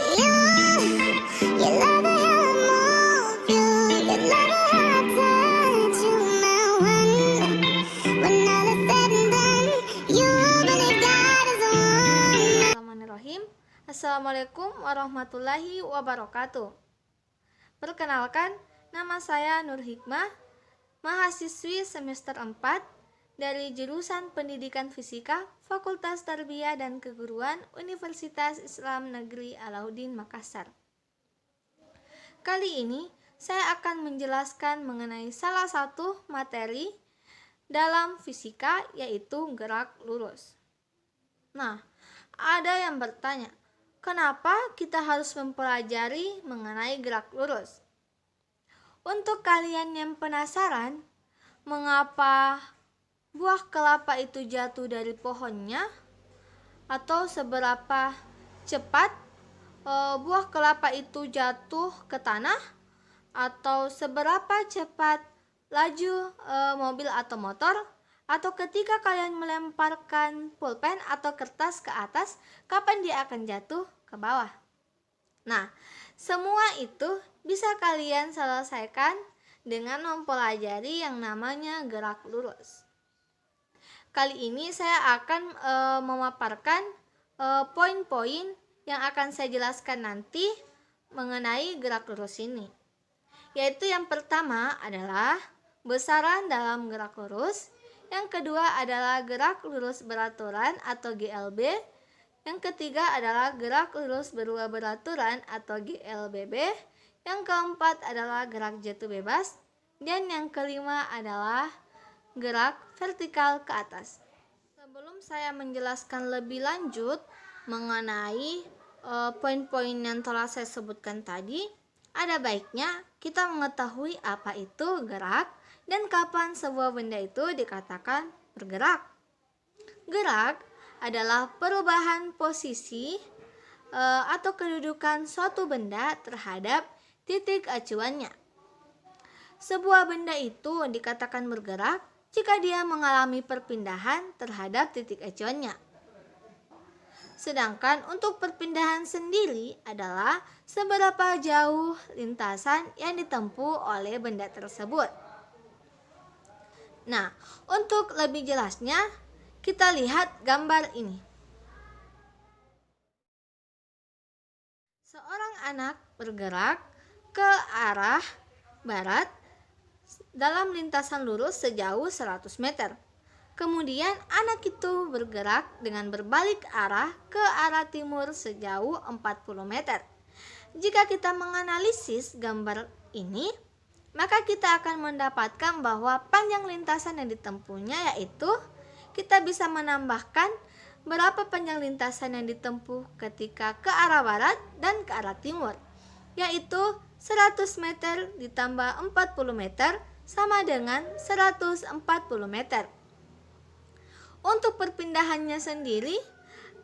Bismillahirrahmanirrahim. Assalamualaikum warahmatullahi wabarakatuh. Perkenalkan, nama saya Nur Hikmah, mahasiswi semester 4 dari jurusan Pendidikan Fisika Fakultas Tarbiyah dan Keguruan Universitas Islam Negeri Alauddin Makassar. Kali ini saya akan menjelaskan mengenai salah satu materi dalam fisika, yaitu gerak lurus. Nah, ada yang bertanya, kenapa kita harus mempelajari mengenai gerak lurus? Untuk kalian yang penasaran, mengapa buah kelapa itu jatuh dari pohonnya? Atau seberapa cepat buah kelapa itu jatuh ke tanah? Atau seberapa cepat laju mobil atau motor? Atau ketika kalian melemparkan pulpen atau kertas ke atas, kapan dia akan jatuh ke bawah? Nah, semua itu bisa kalian selesaikan dengan mempelajari yang namanya gerak lurus. Kali ini saya akan memaparkan poin-poin yang akan saya jelaskan nanti mengenai gerak lurus ini. Yaitu yang pertama adalah besaran dalam gerak lurus. Yang kedua adalah gerak lurus beraturan atau GLB. Yang ketiga adalah gerak lurus berubah beraturan atau GLBB. Yang keempat adalah gerak jatuh bebas. Dan yang kelima adalah gerak vertikal ke atas. Sebelum saya menjelaskan lebih lanjut mengenai poin-poin yang telah saya sebutkan tadi, ada baiknya kita mengetahui apa itu gerak dan kapan sebuah benda itu dikatakan bergerak. Gerak adalah perubahan posisi atau kedudukan suatu benda terhadap titik acuannya. Sebuah benda itu dikatakan bergerak jika dia mengalami perpindahan terhadap titik acuannya. Sedangkan untuk perpindahan sendiri adalah seberapa jauh lintasan yang ditempuh oleh benda tersebut. Nah, untuk lebih jelasnya, kita lihat gambar ini. Seorang anak bergerak ke arah barat dalam lintasan lurus sejauh 100 meter. Kemudian anak itu bergerak dengan berbalik arah ke arah timur sejauh 40 meter. Jika kita menganalisis gambar ini, maka kita akan mendapatkan bahwa panjang lintasan yang ditempuhnya, yaitu kita bisa menambahkan berapa panjang lintasan yang ditempuh ketika ke arah barat dan ke arah timur, yaitu 100 meter ditambah 40 meter sama dengan 140 meter. Untuk perpindahannya sendiri,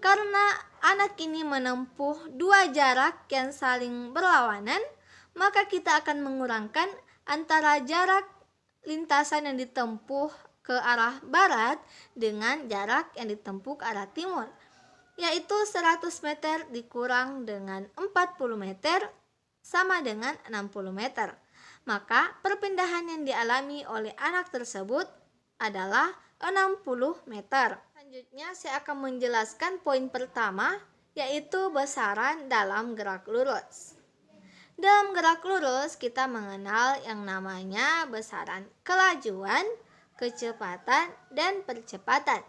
karena anak ini menempuh dua jarak yang saling berlawanan, maka kita akan mengurangkan antara jarak lintasan yang ditempuh ke arah barat dengan jarak yang ditempuh ke arah timur, yaitu 100 meter dikurang dengan 40 meter sama dengan 60 meter. Maka perpindahan yang dialami oleh anak tersebut adalah 60 meter. Selanjutnya saya akan menjelaskan poin pertama, yaitu besaran dalam gerak lurus. Dalam gerak lurus kita mengenal yang namanya besaran kelajuan, kecepatan, dan percepatan.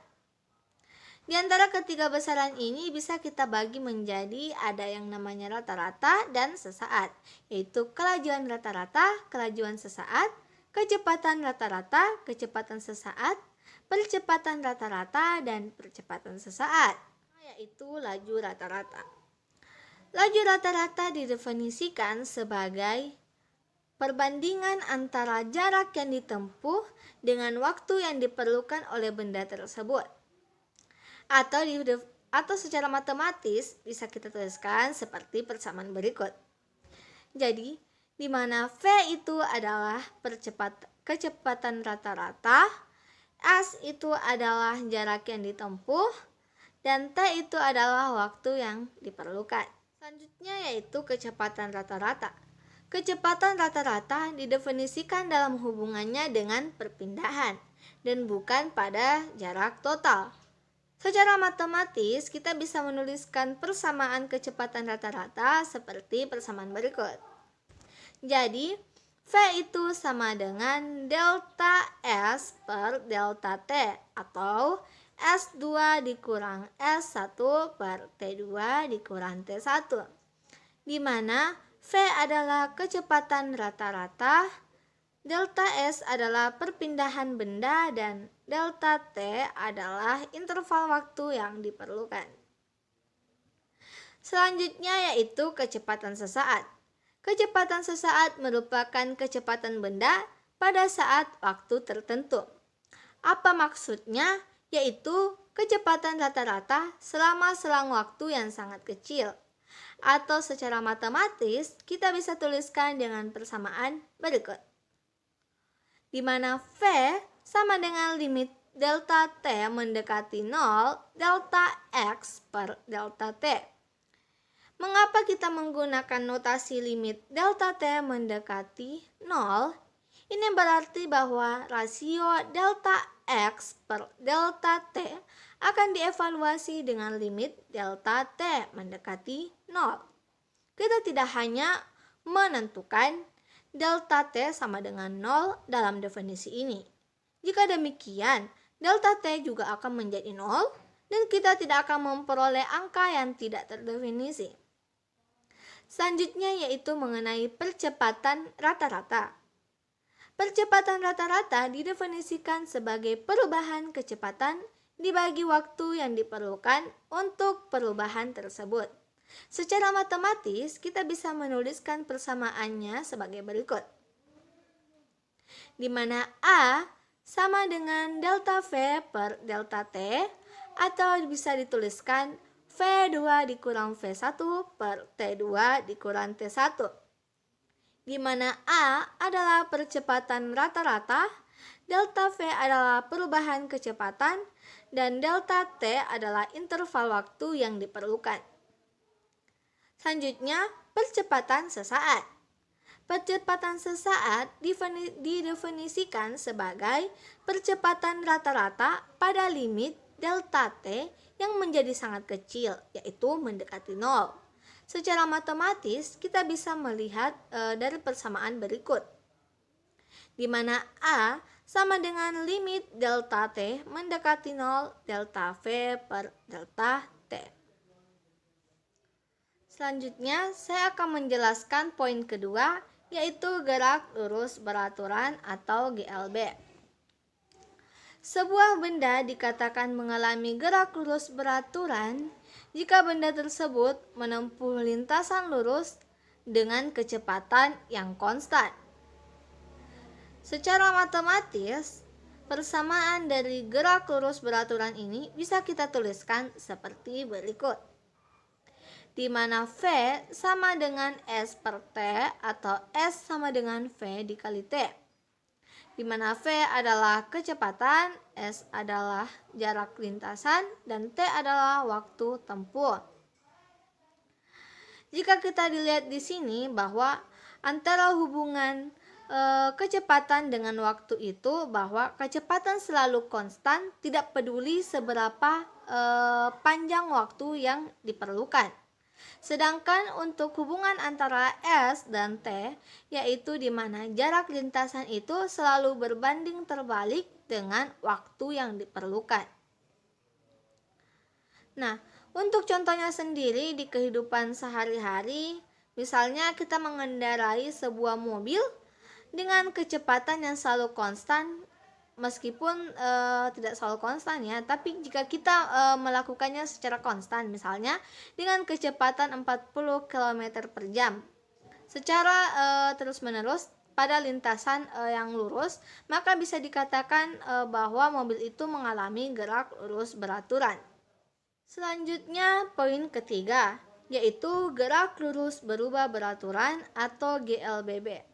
Di antara ketiga besaran ini bisa kita bagi menjadi ada yang namanya rata-rata dan sesaat, yaitu kelajuan rata-rata, kelajuan sesaat, kecepatan rata-rata, kecepatan sesaat, percepatan rata-rata, dan percepatan sesaat, yaitu laju rata-rata. Laju rata-rata didefinisikan sebagai perbandingan antara jarak yang ditempuh dengan waktu yang diperlukan oleh benda tersebut. Atau secara matematis bisa kita tuliskan seperti persamaan berikut. Jadi, di mana V itu adalah kecepatan rata-rata, S itu adalah jarak yang ditempuh, dan T itu adalah waktu yang diperlukan. Selanjutnya yaitu kecepatan rata-rata. Kecepatan rata-rata didefinisikan dalam hubungannya dengan perpindahan dan bukan pada jarak total. Secara matematis, kita bisa menuliskan persamaan kecepatan rata-rata seperti persamaan berikut. Jadi, V itu sama dengan delta S per delta T atau S2 dikurang S1 per T2 dikurang T1, di mana V adalah kecepatan rata-rata, delta S adalah perpindahan benda, dan delta T adalah interval waktu yang diperlukan. Selanjutnya yaitu kecepatan sesaat. Kecepatan sesaat merupakan kecepatan benda pada saat waktu tertentu. Apa maksudnya? Yaitu kecepatan rata-rata selama selang waktu yang sangat kecil. Atau secara matematis kita bisa tuliskan dengan persamaan berikut. Di mana V sama dengan limit delta T mendekati 0 delta X per delta T. Mengapa kita menggunakan notasi limit delta T mendekati 0? Ini berarti bahwa rasio delta X per delta T akan dievaluasi dengan limit delta T mendekati 0. Kita tidak hanya menentukan delta T sama dengan 0 dalam definisi ini. Jika demikian, delta T juga akan menjadi 0 dan kita tidak akan memperoleh angka yang tidak terdefinisi. Selanjutnya yaitu mengenai percepatan rata-rata. Percepatan rata-rata didefinisikan sebagai perubahan kecepatan dibagi waktu yang diperlukan untuk perubahan tersebut. Secara matematis, kita bisa menuliskan persamaannya sebagai berikut. Di mana A sama dengan delta V per delta T, atau bisa dituliskan V2 dikurang V1 per T2 dikurang T1. Di mana A adalah percepatan rata-rata, delta V adalah perubahan kecepatan, dan delta T adalah interval waktu yang diperlukan. Selanjutnya, percepatan sesaat. Percepatan sesaat didefinisikan sebagai percepatan rata-rata pada limit delta T yang menjadi sangat kecil, yaitu mendekati 0. Secara matematis, kita bisa melihat dari persamaan berikut. Di mana A sama dengan limit delta T mendekati 0 delta V per delta T. Selanjutnya, saya akan menjelaskan poin kedua, yaitu gerak lurus beraturan atau GLB. Sebuah benda dikatakan mengalami gerak lurus beraturan jika benda tersebut menempuh lintasan lurus dengan kecepatan yang konstan. Secara matematis, persamaan dari gerak lurus beraturan ini bisa kita tuliskan seperti berikut. Di mana V sama dengan S per T atau S sama dengan V dikali T. Di mana V adalah kecepatan, S adalah jarak lintasan, dan T adalah waktu tempuh. Jika kita dilihat di sini bahwa antara hubungan kecepatan dengan waktu itu, bahwa kecepatan selalu konstan, tidak peduli seberapa panjang waktu yang diperlukan. Sedangkan untuk hubungan antara S dan T, yaitu di mana jarak lintasan itu selalu berbanding terbalik dengan waktu yang diperlukan. Nah, untuk contohnya sendiri di kehidupan sehari-hari, misalnya kita mengendarai sebuah mobil dengan kecepatan yang selalu konstan, meskipun tidak selalu konstan ya, tapi jika kita melakukannya secara konstan, misalnya dengan kecepatan 40 km per jam secara terus-menerus pada lintasan yang lurus, maka bisa dikatakan bahwa mobil itu mengalami gerak lurus beraturan. Selanjutnya poin ketiga, yaitu gerak lurus berubah beraturan atau GLBB,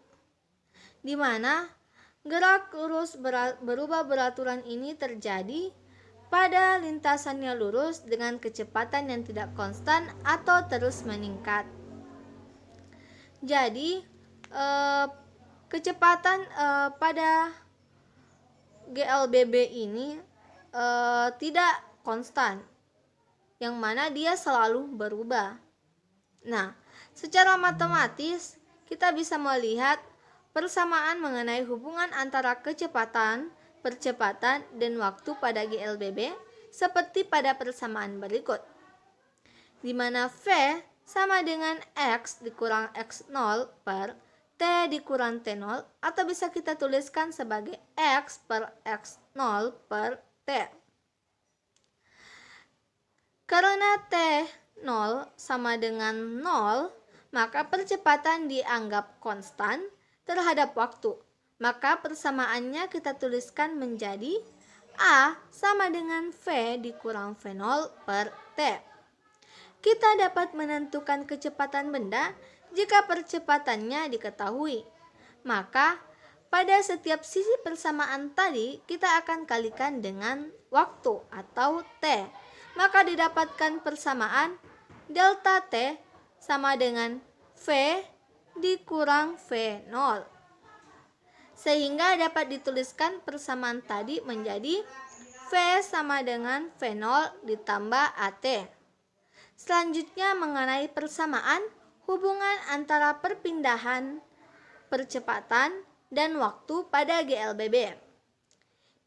di mana gerak lurus berubah beraturan ini terjadi pada lintasannya lurus dengan kecepatan yang tidak konstan atau terus meningkat. Jadi kecepatan pada GLBB ini tidak konstan, yang mana dia selalu berubah. Nah, secara matematis kita bisa melihat persamaan mengenai hubungan antara kecepatan, percepatan, dan waktu pada GLBB seperti pada persamaan berikut, di mana V sama dengan X dikurang X0 per T dikurang T0, atau bisa kita tuliskan sebagai X per X0 per T. Karena T0 sama dengan 0, maka percepatan dianggap konstan terhadap waktu. Maka persamaannya kita tuliskan menjadi A sama dengan V dikurang V0 per T. Kita dapat menentukan kecepatan benda jika percepatannya diketahui. Maka pada setiap sisi persamaan tadi kita akan kalikan dengan waktu atau T. Maka didapatkan persamaan delta T sama dengan V dikurang V0. Sehingga dapat dituliskan persamaan tadi menjadi V sama dengan V0 ditambah AT. Selanjutnya mengenai persamaan hubungan antara perpindahan, percepatan, dan waktu pada GLBB.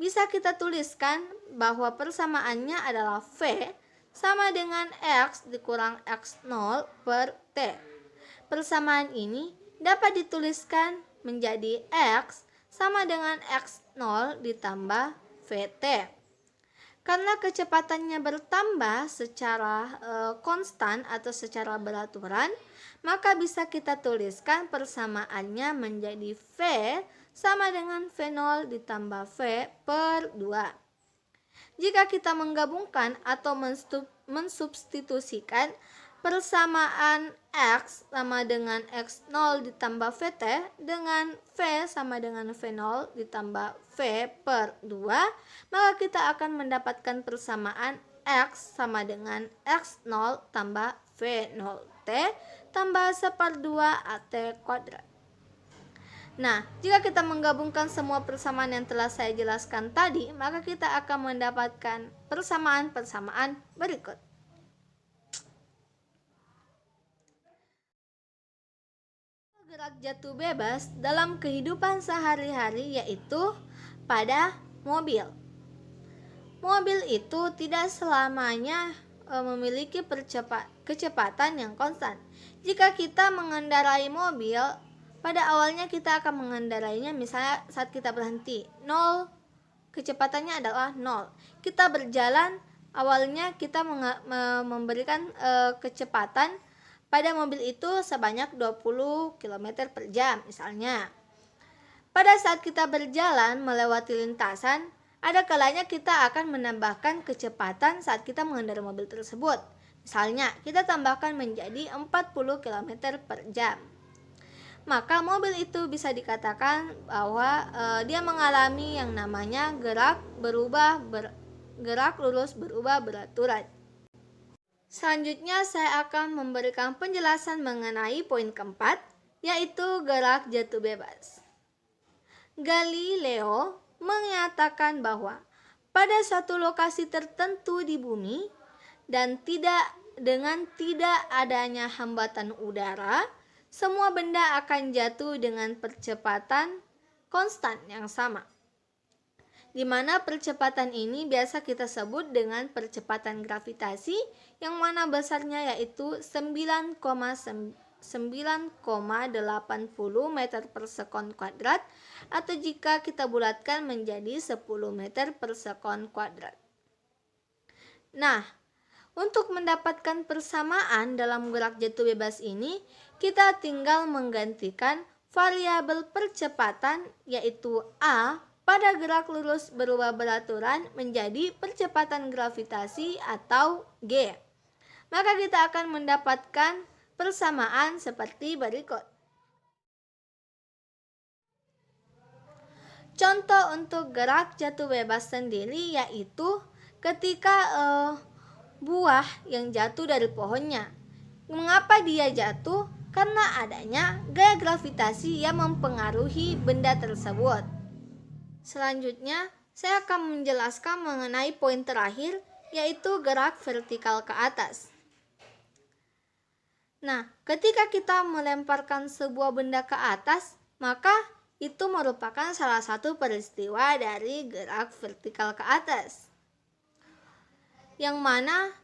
Bisa kita tuliskan bahwa persamaannya adalah V sama dengan X dikurang X0 per T. Persamaan ini dapat dituliskan menjadi X sama dengan X0 ditambah VT. Karena kecepatannya bertambah secara konstan atau secara beraturan, maka bisa kita tuliskan persamaannya menjadi V sama dengan V0 ditambah V per 2. Jika kita menggabungkan atau mensubstitusikan persamaan X sama dengan X0 ditambah VT dengan V sama dengan V0 ditambah V per 2, maka kita akan mendapatkan persamaan X sama dengan X0 tambah V0T tambah 1/2 AT kuadrat. Nah, jika kita menggabungkan semua persamaan yang telah saya jelaskan tadi, maka kita akan mendapatkan persamaan-persamaan berikut. Gerak jatuh bebas dalam kehidupan sehari-hari yaitu pada mobil. Mobil itu tidak selamanya memiliki kecepatan yang konstan. Jika kita mengendarai mobil, pada awalnya kita akan mengendarainya misalnya saat kita berhenti, 0, kecepatannya adalah 0. Kita berjalan, awalnya kita memberikan kecepatan pada mobil itu sebanyak 20 km per jam misalnya. Pada saat kita berjalan melewati lintasan, ada kalanya kita akan menambahkan kecepatan saat kita mengendarai mobil tersebut. Misalnya, kita tambahkan menjadi 40 km per jam. Maka mobil itu bisa dikatakan bahwa dia mengalami yang namanya gerak lurus berubah beraturan. Selanjutnya saya akan memberikan penjelasan mengenai poin keempat, yaitu gerak jatuh bebas. Galileo menyatakan bahwa pada suatu lokasi tertentu di bumi dan dengan tidak adanya hambatan udara, semua benda akan jatuh dengan percepatan konstan yang sama, di mana percepatan ini biasa kita sebut dengan percepatan gravitasi, yang mana besarnya yaitu 9,80 meter per sekon kuadrat, atau jika kita bulatkan menjadi 10 meter per sekon kuadrat. Nah, untuk mendapatkan persamaan dalam gerak jatuh bebas ini, kita tinggal menggantikan variabel percepatan yaitu A pada gerak lurus berubah beraturan menjadi percepatan gravitasi atau G. Maka kita akan mendapatkan persamaan seperti berikut. Contoh untuk gerak jatuh bebas sendiri yaitu ketika buah yang jatuh dari pohonnya. Mengapa dia jatuh? Karena adanya gaya gravitasi yang mempengaruhi benda tersebut. Selanjutnya, saya akan menjelaskan mengenai poin terakhir, yaitu gerak vertikal ke atas. Nah, ketika kita melemparkan sebuah benda ke atas, maka itu merupakan salah satu peristiwa dari gerak vertikal ke atas. Yang mana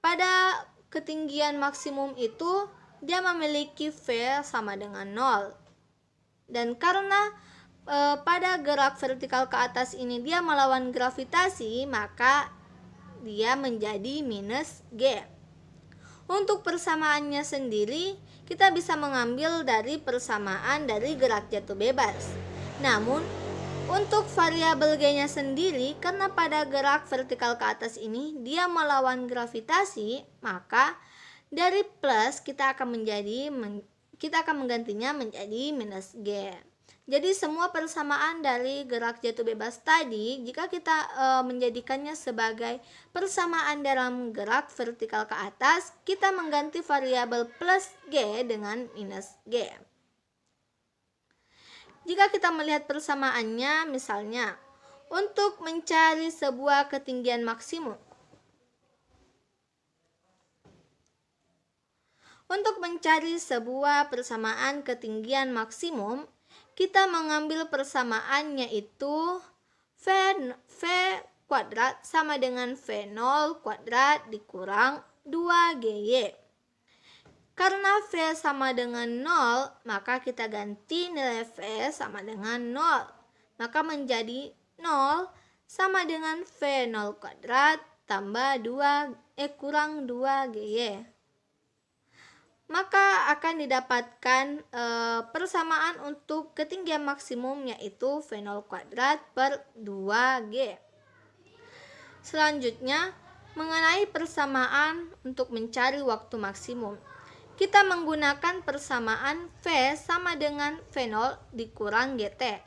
pada ketinggian maksimum itu dia memiliki V sama dengan 0. Dan karena pada gerak vertikal ke atas ini dia melawan gravitasi, maka dia menjadi minus G. Untuk persamaannya sendiri, kita bisa mengambil dari persamaan dari gerak jatuh bebas. Namun, untuk variabel G-nya sendiri, karena pada gerak vertikal ke atas ini dia melawan gravitasi, maka dari plus kita akan menggantinya menjadi minus G. Jadi semua persamaan dari gerak jatuh bebas tadi, jika kita menjadikannya sebagai persamaan dalam gerak vertikal ke atas, kita mengganti variabel plus G dengan minus G. Jika kita melihat persamaannya, misalnya untuk mencari sebuah ketinggian maksimum. Untuk mencari sebuah persamaan ketinggian maksimum, kita mengambil persamaan yaitu V kuadrat sama dengan V0 kuadrat dikurang 2GY. Karena V sama dengan 0, maka kita ganti nilai V sama dengan 0. Maka menjadi 0 sama dengan V0 kuadrat tambah kurang 2GY. Maka akan didapatkan persamaan untuk ketinggian maksimum yaitu V0 kuadrat per 2G. Selanjutnya, mengenai persamaan untuk mencari waktu maksimum. Kita menggunakan persamaan V sama dengan V0 dikurang GT.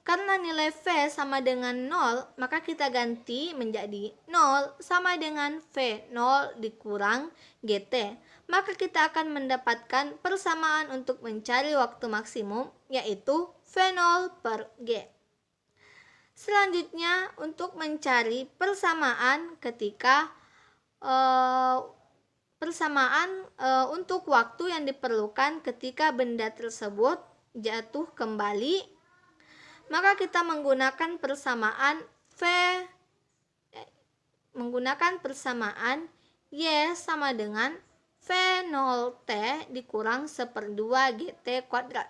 Karena nilai V sama dengan 0, maka kita ganti menjadi 0 sama dengan V0 dikurang GT. Maka kita akan mendapatkan persamaan untuk mencari waktu maksimum, yaitu V0 per G. Selanjutnya, untuk mencari persamaan ketika untuk waktu yang diperlukan ketika benda tersebut jatuh kembali, maka kita menggunakan persamaan Y sama dengan V0T dikurang 1/2 GT kuadrat.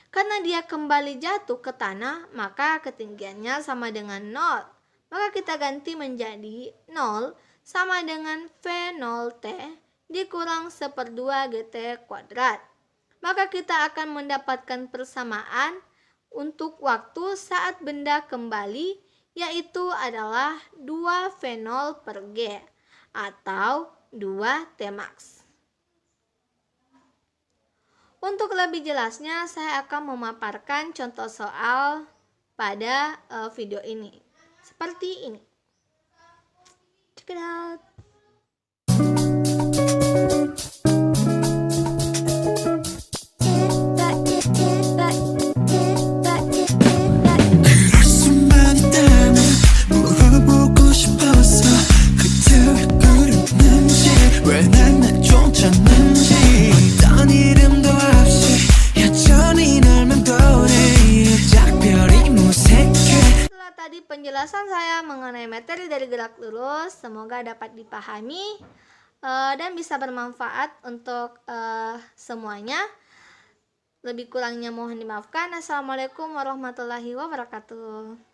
Karena dia kembali jatuh ke tanah, maka ketinggiannya sama dengan 0. Maka kita ganti menjadi 0 sama dengan V0T dikurang 1/2 GT kuadrat. Maka kita akan mendapatkan persamaan untuk waktu saat benda kembali, yaitu adalah 2 V0 per G atau 2 Tmax. Untuk lebih jelasnya, saya akan memaparkan contoh soal pada video ini. Seperti ini. Check it out. Tadi penjelasan saya mengenai materi dari gerak lurus, semoga dapat dipahami dan bisa bermanfaat untuk semuanya. Lebih kurangnya mohon dimaafkan. Assalamualaikum warahmatullahi wabarakatuh.